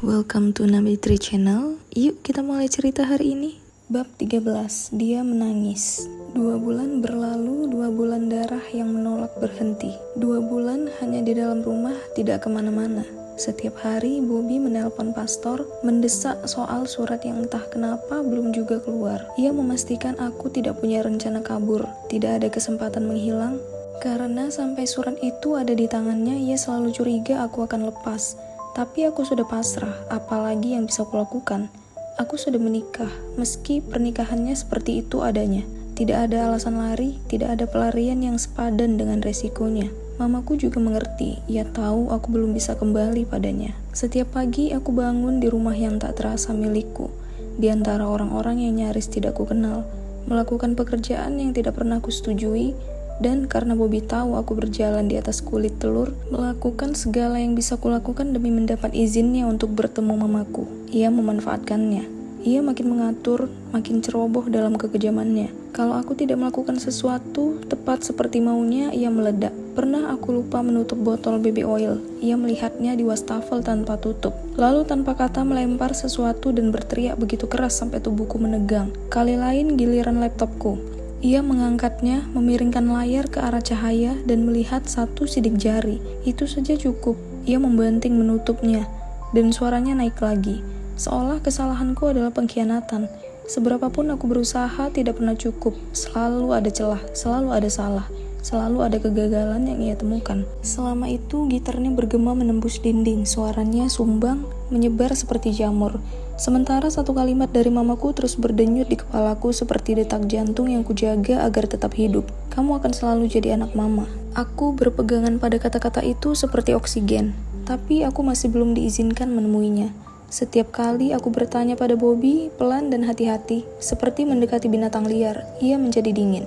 Welcome to Nabitri Channel. Yuk kita mulai cerita hari ini. Bab 13, dia menangis. 2 bulan berlalu, 2 bulan darah yang menolak berhenti. 2 bulan hanya di dalam rumah, tidak kemana-mana. Setiap hari Bobby menelpon pastor, mendesak soal surat yang entah kenapa belum juga keluar. Ia memastikan aku tidak punya rencana kabur, tidak ada kesempatan menghilang. Karena sampai surat itu ada di tangannya, ia selalu curiga aku akan lepas. Tapi aku sudah pasrah, apalagi yang bisa kulakukan. Aku sudah menikah, meski pernikahannya seperti itu adanya. Tidak ada alasan lari, tidak ada pelarian yang sepadan dengan resikonya. Mamaku juga mengerti, ia tahu aku belum bisa kembali padanya. Setiap pagi aku bangun di rumah yang tak terasa milikku, di antara orang-orang yang nyaris tidak kukenal, melakukan pekerjaan yang tidak pernah kusetujui. Dan karena Bobby tahu aku berjalan di atas kulit telur, melakukan segala yang bisa kulakukan demi mendapat izinnya untuk bertemu mamaku. Ia memanfaatkannya. Ia makin mengatur, makin ceroboh dalam kekejamannya. Kalau aku tidak melakukan sesuatu tepat seperti maunya, ia meledak. Pernah aku lupa menutup botol baby oil. Ia melihatnya di wastafel tanpa tutup. Lalu tanpa kata melempar sesuatu dan berteriak begitu keras sampai tubuhku menegang. Kali lain giliran laptopku. Ia mengangkatnya, memiringkan layar ke arah cahaya dan melihat satu sidik jari. Itu saja cukup. Ia membanting menutupnya, dan suaranya naik lagi. Seolah kesalahanku adalah pengkhianatan. Seberapapun aku berusaha, tidak pernah cukup. Selalu ada celah, selalu ada salah. Selalu ada kegagalan yang ia temukan. Selama itu gitarnya bergema menembus dinding, suaranya sumbang, menyebar seperti jamur. Sementara satu kalimat dari mamaku terus berdenyut di kepalaku seperti detak jantung yang kujaga agar tetap hidup. Kamu akan selalu jadi anak mama. Aku berpegangan pada kata-kata itu seperti oksigen, tapi aku masih belum diizinkan menemuinya. Setiap kali aku bertanya pada Bobby, pelan dan hati-hati, seperti mendekati binatang liar, ia menjadi dingin.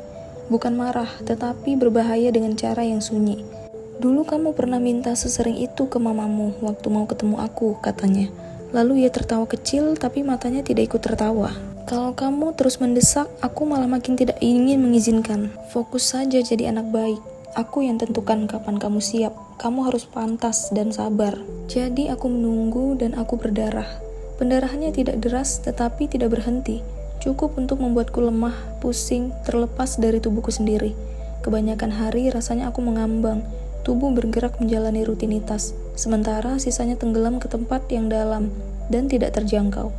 Bukan marah, tetapi berbahaya dengan cara yang sunyi. Dulu kamu pernah minta sesering itu ke mamamu waktu mau ketemu aku, katanya. Lalu ia tertawa kecil, tapi matanya tidak ikut tertawa. Kalau kamu terus mendesak, aku malah makin tidak ingin mengizinkan. Fokus saja jadi anak baik. Aku yang tentukan kapan kamu siap. Kamu harus pantas dan sabar. Jadi aku menunggu dan aku berdarah. Pendarahannya tidak deras, tetapi tidak berhenti. Cukup untuk membuatku lemah, pusing, terlepas dari tubuhku sendiri. Kebanyakan hari rasanya aku mengambang, tubuh bergerak menjalani rutinitas, sementara sisanya tenggelam ke tempat yang dalam dan tidak terjangkau.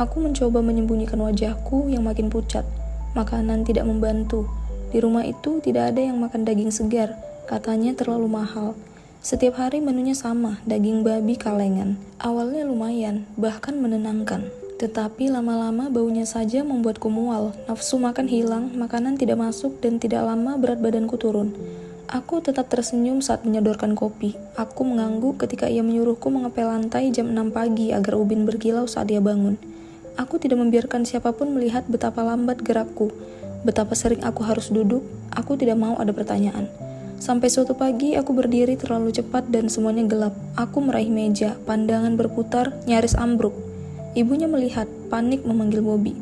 Aku mencoba menyembunyikan wajahku yang makin pucat. Makanan tidak membantu. Di rumah itu tidak ada yang makan daging segar, katanya terlalu mahal. Setiap hari menunya sama, daging babi kalengan. Awalnya lumayan, bahkan menenangkan. Tetapi lama-lama baunya saja membuatku mual, nafsu makan hilang, makanan tidak masuk, dan tidak lama berat badanku turun. Aku tetap tersenyum saat menyodorkan kopi. Aku mengangguk ketika ia menyuruhku mengepel lantai jam 6 pagi agar ubin berkilau saat dia bangun. Aku tidak membiarkan siapapun melihat betapa lambat gerakku, betapa sering aku harus duduk, aku tidak mau ada pertanyaan. Sampai suatu pagi aku berdiri terlalu cepat dan semuanya gelap. Aku meraih meja, pandangan berputar, nyaris ambruk. Ibunya melihat, panik memanggil Bobby.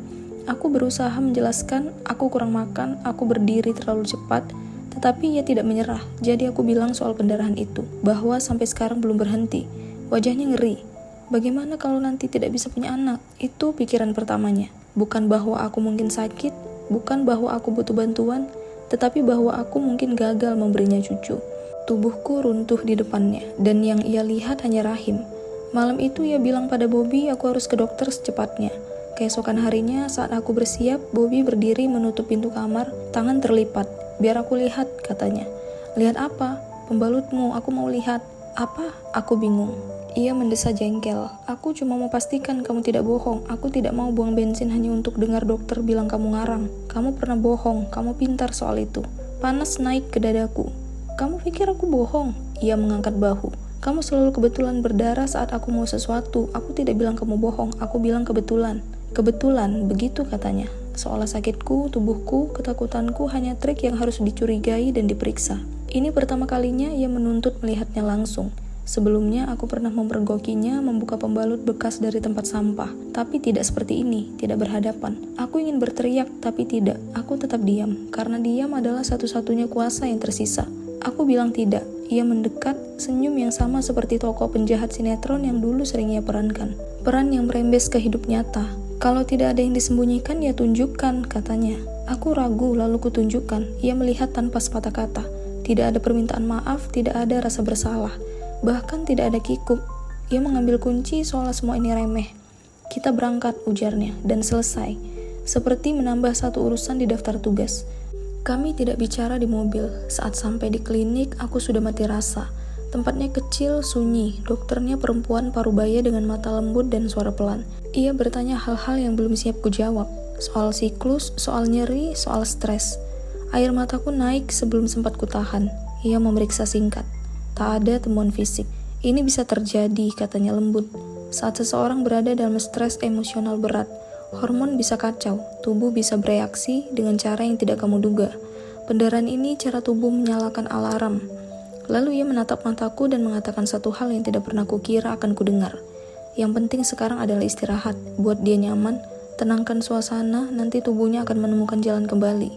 Aku berusaha menjelaskan, aku kurang makan, aku berdiri terlalu cepat, tetapi ia tidak menyerah. Jadi aku bilang soal pendarahan itu, bahwa sampai sekarang belum berhenti. Wajahnya ngeri. Bagaimana kalau nanti tidak bisa punya anak? Itu pikiran pertamanya. Bukan bahwa aku mungkin sakit, bukan bahwa aku butuh bantuan, tetapi bahwa aku mungkin gagal memberinya cucu. Tubuhku runtuh di depannya, dan yang ia lihat hanya rahim. Malam itu ia bilang pada Bobby aku harus ke dokter secepatnya. Keesokan harinya saat aku bersiap, Bobby berdiri menutup pintu kamar, tangan terlipat. Biar aku lihat, katanya. Lihat apa? Pembalutmu, aku mau lihat. Apa? Aku bingung. Ia mendesah jengkel. Aku cuma mau pastikan kamu tidak bohong. Aku tidak mau buang bensin hanya untuk dengar dokter bilang kamu ngarang. Kamu pernah bohong, kamu pintar soal itu. Panas naik ke dadaku. Kamu pikir aku bohong? Ia mengangkat bahu. Kamu selalu kebetulan berdarah saat aku mau sesuatu. Aku tidak bilang kamu bohong, aku bilang kebetulan. Kebetulan, begitu katanya. Seolah sakitku, tubuhku, ketakutanku hanya trik yang harus dicurigai dan diperiksa. Ini pertama kalinya ia menuntut melihatnya langsung. Sebelumnya aku pernah mempergokinya membuka pembalut bekas dari tempat sampah. Tapi tidak seperti ini, tidak berhadapan. Aku ingin berteriak, tapi tidak. Aku tetap diam, karena diam adalah satu-satunya kuasa yang tersisa. Aku bilang tidak. Ia mendekat, senyum yang sama seperti tokoh penjahat sinetron yang dulu sering ia perankan. Peran yang merembes ke hidup nyata. Kalau tidak ada yang disembunyikan, ya tunjukkan, katanya. Aku ragu, lalu kutunjukkan. Ia melihat tanpa sepatah kata. Tidak ada permintaan maaf, tidak ada rasa bersalah. Bahkan tidak ada kikuk. Ia mengambil kunci seolah semua ini remeh. Kita berangkat, ujarnya, dan selesai. Seperti menambah satu urusan di daftar tugas. Kami tidak bicara di mobil. Saat sampai di klinik, aku sudah mati rasa. Tempatnya kecil, sunyi. Dokternya perempuan parubaya dengan mata lembut dan suara pelan. Ia bertanya hal-hal yang belum siap kujawab. Soal siklus, soal nyeri, soal stres. Air mataku naik sebelum sempat kutahan. Ia memeriksa singkat. Tak ada temuan fisik. Ini bisa terjadi, katanya lembut. Saat seseorang berada dalam stres emosional berat, hormon bisa kacau, tubuh bisa bereaksi dengan cara yang tidak kamu duga. Pendarahan ini cara tubuh menyalakan alarm. Lalu ia menatap mataku dan mengatakan satu hal yang tidak pernah kukira akan kudengar. Yang penting sekarang adalah istirahat, buat dia nyaman, tenangkan suasana, nanti tubuhnya akan menemukan jalan kembali.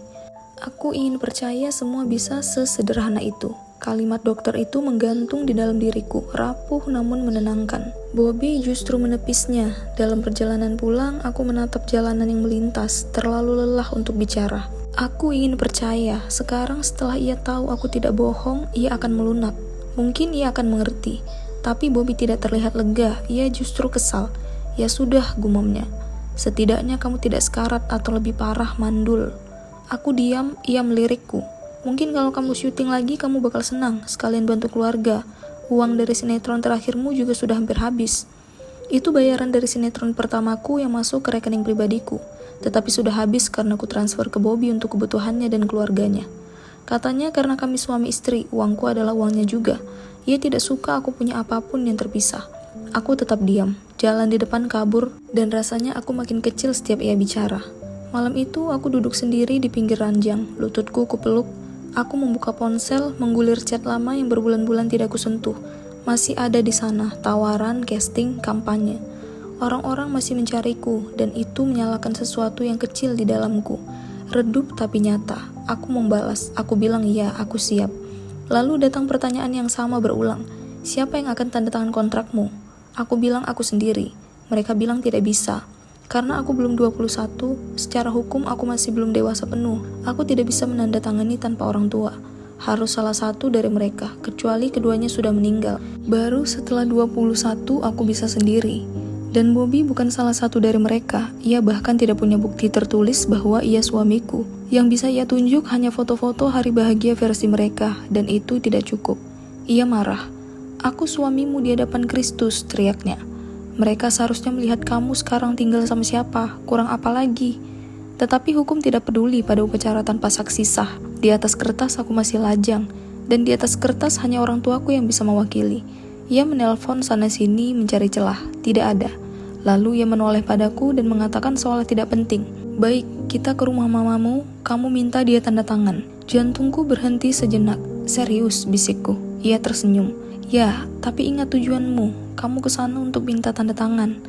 Aku ingin percaya semua bisa sesederhana itu. Kalimat dokter itu menggantung di dalam diriku, rapuh namun menenangkan. Bobby justru menepisnya. Dalam perjalanan pulang, aku menatap jalanan yang melintas, terlalu lelah untuk bicara. Aku ingin percaya, sekarang setelah ia tahu aku tidak bohong, ia akan melunak. Mungkin ia akan mengerti. Tapi Bobby tidak terlihat lega, ia justru kesal. Ya sudah, gumamnya. Setidaknya kamu tidak sekarat atau lebih parah, mandul. Aku diam, ia melirikku. Mungkin kalau kamu syuting lagi, kamu bakal senang, sekalian bantu keluarga. Uang dari sinetron terakhirmu juga sudah hampir habis. Itu bayaran dari sinetron pertamaku yang masuk ke rekening pribadiku, tetapi sudah habis karena ku transfer ke Bobby untuk kebutuhannya dan keluarganya. Katanya karena kami suami istri, uangku adalah uangnya juga. Ia tidak suka aku punya apapun yang terpisah. Aku tetap diam, jalan di depan kabur, dan rasanya aku makin kecil setiap ia bicara. Malam itu aku duduk sendiri di pinggir ranjang, lututku kupeluk. Aku membuka ponsel, menggulir chat lama yang berbulan-bulan tidak kusentuh. Masih ada di sana, tawaran, casting, kampanye. Orang-orang masih mencariku, dan itu menyalakan sesuatu yang kecil di dalamku. Redup tapi nyata. Aku membalas, aku bilang iya, aku siap. Lalu datang pertanyaan yang sama berulang. Siapa yang akan tanda tangan kontrakmu? Aku bilang aku sendiri. Mereka bilang tidak bisa. Karena aku belum 21, secara hukum aku masih belum dewasa penuh. Aku tidak bisa menandatangani tanpa orang tua. Harus salah satu dari mereka, kecuali keduanya sudah meninggal. Baru setelah 21 aku bisa sendiri. Dan Bobby bukan salah satu dari mereka. Ia bahkan tidak punya bukti tertulis bahwa ia suamiku. Yang bisa ia tunjuk hanya foto-foto hari bahagia versi mereka, dan itu tidak cukup. Ia marah. Aku suamimu di hadapan Kristus, teriaknya. Mereka seharusnya melihat kamu sekarang tinggal sama siapa, kurang apa lagi. Tetapi hukum tidak peduli pada upacara tanpa saksi sah. Di atas kertas aku masih lajang, dan di atas kertas hanya orang tuaku yang bisa mewakili. Ia menelpon sana-sini mencari celah, tidak ada. Lalu ia menoleh padaku dan mengatakan seolah tidak penting. Baik, kita ke rumah mamamu, kamu minta dia tanda tangan. Jantungku berhenti sejenak. Serius, bisikku. Ia tersenyum. Ya, tapi ingat tujuanmu. Kamu ke sana untuk minta tanda tangan.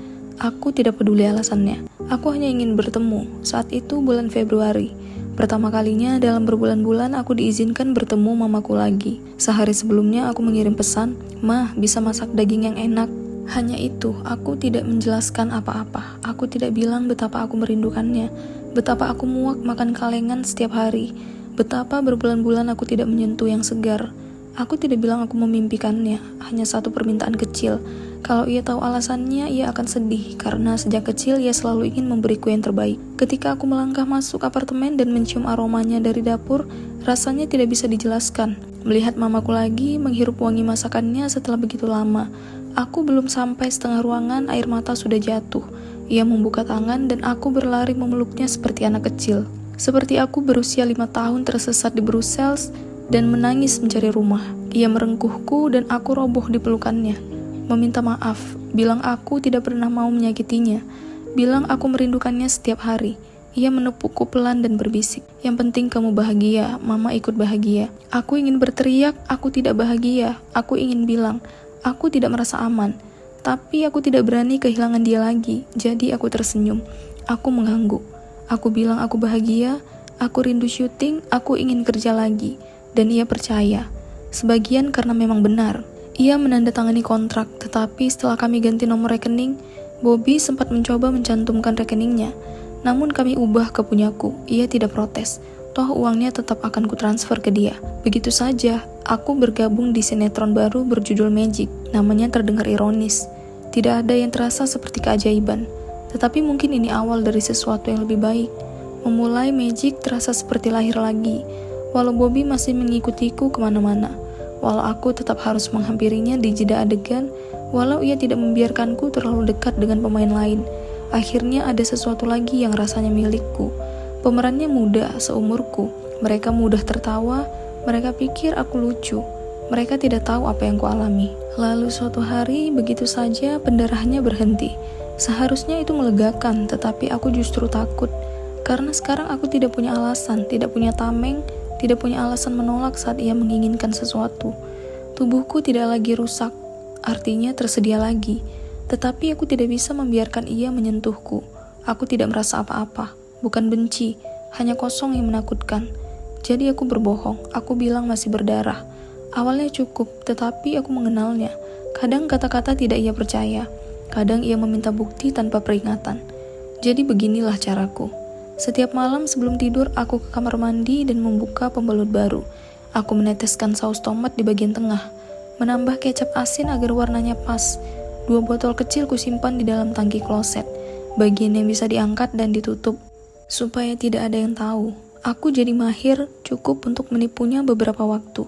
Aku tidak peduli alasannya. Aku hanya ingin bertemu. Saat itu bulan Februari. Pertama kalinya dalam berbulan-bulan aku diizinkan bertemu mamaku lagi. Sehari sebelumnya aku mengirim pesan, "Mah, bisa masak daging yang enak." Hanya itu, aku tidak menjelaskan apa-apa. Aku tidak bilang betapa aku merindukannya, betapa aku muak makan kalengan setiap hari, betapa berbulan-bulan aku tidak menyentuh yang segar. Aku tidak bilang aku memimpikannya, hanya satu permintaan kecil. Kalau ia tahu alasannya, ia akan sedih, karena sejak kecil ia selalu ingin memberiku yang terbaik. Ketika aku melangkah masuk apartemen dan mencium aromanya dari dapur, rasanya tidak bisa dijelaskan. Melihat mamaku lagi, menghirup wangi masakannya setelah begitu lama. Aku belum sampai setengah ruangan, air mata sudah jatuh. Ia membuka tangan dan aku berlari memeluknya seperti anak kecil. Seperti aku berusia 5 tahun tersesat di Brussels dan menangis mencari rumah. Ia merengkuhku dan aku roboh di pelukannya. Meminta maaf, bilang aku tidak pernah mau menyakitinya. Bilang aku merindukannya setiap hari. Ia menepukku pelan dan berbisik. Yang penting kamu bahagia, mama ikut bahagia. Aku ingin berteriak, aku tidak bahagia. Aku ingin bilang, aku tidak merasa aman. Tapi aku tidak berani kehilangan dia lagi, jadi aku tersenyum. Aku mengangguk. Aku bilang aku bahagia, aku rindu syuting, aku ingin kerja lagi. Dan ia percaya. Sebagian karena memang benar. Ia menandatangani kontrak, tetapi setelah kami ganti nomor rekening, Bobby sempat mencoba mencantumkan rekeningnya. Namun kami ubah ke punyaku. Ia tidak protes. Toh uangnya tetap akan kutransfer ke dia. Begitu saja, aku bergabung di sinetron baru berjudul Magic. Namanya terdengar ironis. Tidak ada yang terasa seperti keajaiban. Tetapi mungkin ini awal dari sesuatu yang lebih baik. Memulai Magic terasa seperti lahir lagi. Walau Bobby masih mengikutiku kemana-mana. Walau aku tetap harus menghampirinya di jeda adegan. Walau ia tidak membiarkanku terlalu dekat dengan pemain lain. Akhirnya ada sesuatu lagi yang rasanya milikku. Pemerannya muda, seumurku. Mereka mudah tertawa, mereka pikir aku lucu. Mereka tidak tahu apa yang kualami. Lalu suatu hari, begitu saja pendarahannya berhenti. Seharusnya itu melegakan, tetapi aku justru takut. Karena sekarang aku tidak punya alasan, tidak punya tameng, tidak punya alasan menolak saat ia menginginkan sesuatu. Tubuhku tidak lagi rusak, artinya tersedia lagi. Tetapi aku tidak bisa membiarkan ia menyentuhku. Aku tidak merasa apa-apa. Bukan benci, hanya kosong yang menakutkan. Jadi aku berbohong, aku bilang masih berdarah. Awalnya cukup, tetapi aku mengenalnya. Kadang kata-kata tidak ia percaya, kadang ia meminta bukti tanpa peringatan. Jadi beginilah caraku. Setiap malam sebelum tidur, aku ke kamar mandi dan membuka pembalut baru. Aku meneteskan saus tomat di bagian tengah, menambah kecap asin agar warnanya pas. 2 botol kecil kusimpan di dalam tangki kloset, bagian yang bisa diangkat dan ditutup. Supaya tidak ada yang tahu, aku jadi mahir cukup untuk menipunya beberapa waktu.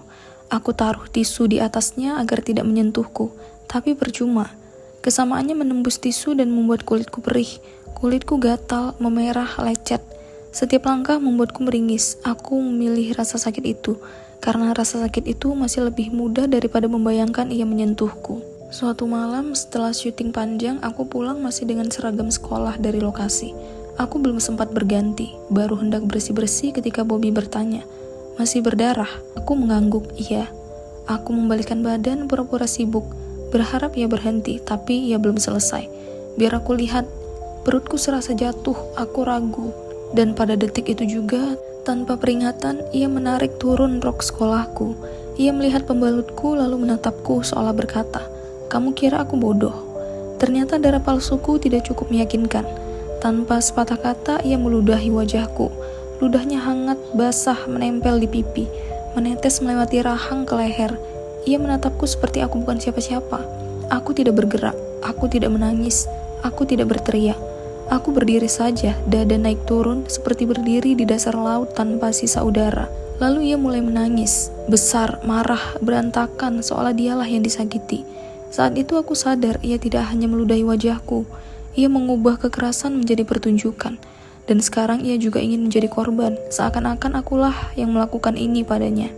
Aku taruh tisu di atasnya agar tidak menyentuhku, tapi percuma. Kesamaannya menembus tisu dan membuat kulitku perih. Kulitku gatal, memerah, lecet. Setiap langkah membuatku meringis. Aku memilih rasa sakit itu, karena rasa sakit itu masih lebih mudah daripada membayangkan ia menyentuhku. Suatu malam setelah syuting panjang, aku pulang masih dengan seragam sekolah dari lokasi. Aku belum sempat berganti, baru hendak bersih-bersih ketika Bobby bertanya, "Masih berdarah?" Aku mengangguk, "Iya." Aku membalikkan badan pura-pura sibuk, berharap ia berhenti, tapi ia belum selesai. Biar aku lihat, perutku serasa jatuh, aku ragu. Dan pada detik itu juga, tanpa peringatan, ia menarik turun rok sekolahku. Ia melihat pembalutku lalu menatapku seolah berkata, "Kamu kira aku bodoh?" Ternyata darah palsuku tidak cukup meyakinkan. Tanpa sepatah kata, ia meludahi wajahku. Ludahnya hangat, basah, menempel di pipi, menetes melewati rahang ke leher. Ia menatapku seperti aku bukan siapa-siapa. Aku tidak bergerak, aku tidak menangis, aku tidak berteriak. Aku berdiri saja, dada naik turun, seperti berdiri di dasar laut tanpa sisa udara. Lalu ia mulai menangis, besar, marah, berantakan, seolah dialah yang disakiti. Saat itu aku sadar ia tidak hanya meludahi wajahku, ia mengubah kekerasan menjadi pertunjukan. Dan sekarang ia juga ingin menjadi korban, seakan-akan akulah yang melakukan ini padanya.